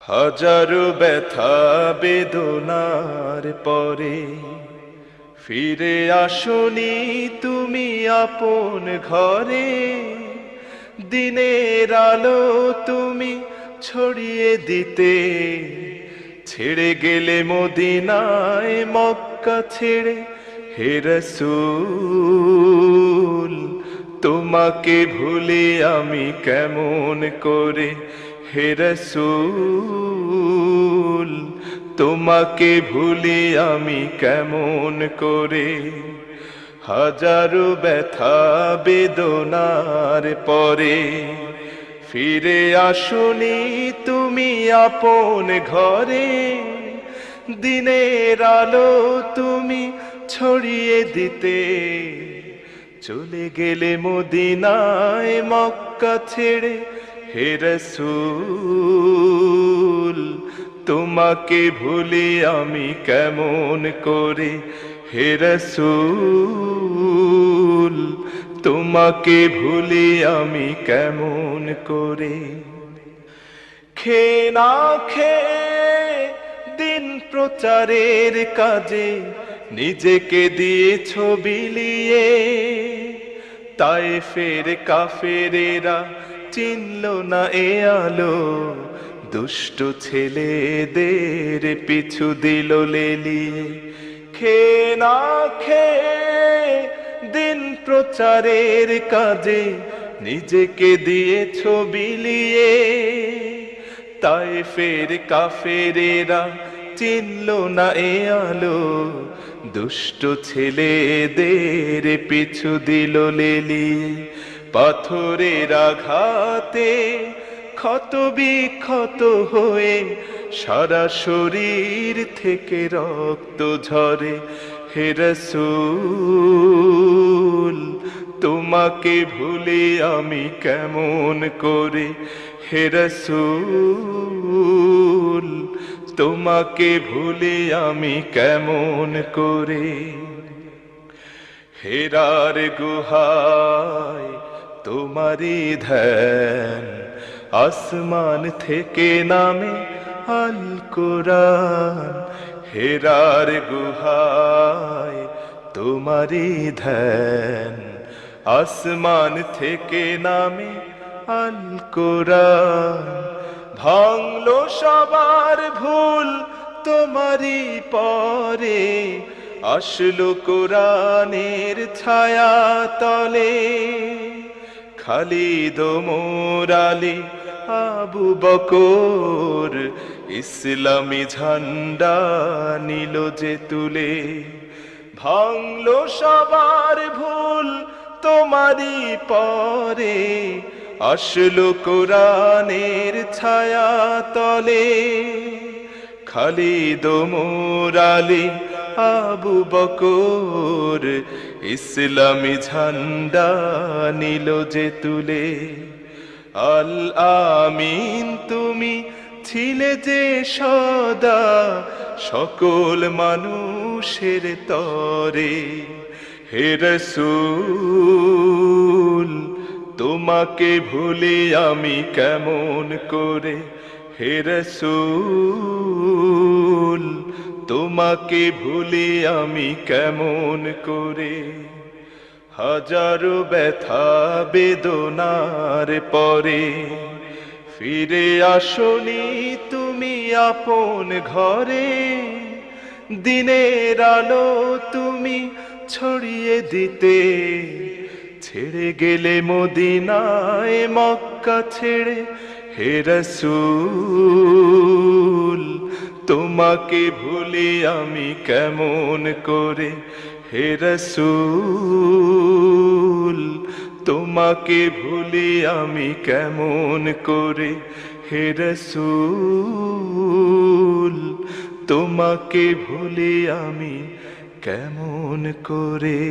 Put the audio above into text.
হাজারো ব্যথা বেদনার পরে ফিরে আসনি তুমি আপন ঘরে। দিনের আলো তুমি ছড়িয়ে দিতে ছেড়ে গেলে মদিনায় মক্কা ছেড়ে। হে রাসূল তোমাকে ভুলে আমি কেমন করে। হে রাসূল তোমাকে ভুলি আমি কেমন করে। হাজারো ব্যথা বেদনার পরে ফিরে আসনি তুমি আপন ঘরে। দিনের আলো তুমি ছড়িয়ে দিতে চলে গেলে মদিনায় মক্কা ছেড়ে। হে রাসূল তোমাকে ভুলি আমি কেমন করে। হে রাসূল তোমাকে ভুলি আমি কেমন করে। খেয়ে না খেয়ে দিন প্রচারের কাজে নিজেকে দিয়েছ বিলিয়ে। তায়েফের কাফেরেরা চিনল না এ আলো, দুষ্ট ছেলেদের পিছু দিল লেলিয়ে। খেয়ে না খেয়ে দিন প্রচারের কাজে নিজেকে দিয়েছ বিলিয়ে। তায়েফের কাফেরেরা চিনল না এ আলো, দুষ্ট ছেলেদের পিছু দিল লেলিয়ে। পাথরের আঘাতে ক্ষত বিক্ষত হয়ে সারা শরীর থেকে রক্ত ঝরে। হে রাসূল তোমাকে ভুলে আমি কেমন করে। হে রাসূল তোমাকে ভুলে আমি কেমন করে। হেরার গুহায় তোমারি ধ্যান, আসমান থেকে নামে আল কোরআন। হেরার গুহায় তোমারি ধ্যান, আসমান থেকে নামে আল কোরআন। ভাঙলো সবার ভুল তোমারি পরে, আসলো কোরআনের ছায়া তলে। খালিদ ওমর আলী আবু বকর ইসলামী ঝান্ডা নিল যে তুলে। ভাঙলো সবার ভুল তোমারি পরে, আসলো কোরআনের ছায়া তলে। খালিদ ওমর আলী আবু বকর ইসলামী ঝান্ডা নিল যে তুলে। আল আমিন তুমি ছিলে যে সদা সকল মানুষের তরে। হে রাসূল তোমাকে ভুলি আমি কেমন করে। হে রাসূল তোমাকে ভুলি আমি কেমন করে। হাজারো ব্যথা বেদনার পরে ফিরে আসনি তুমি আপন ঘরে। দিনের আলো তুমি ছড়িয়ে দিতে ছেড়ে গেলে মদিনায় মক্কা ছেড়ে। হে রাসূল তোমাকে ভুলি আমি কেমন করে। হে রাসূল তোমাকে ভুলি আমি কেমন করে। হে রাসূল তোমাকে ভুলি আমি কেমন করে।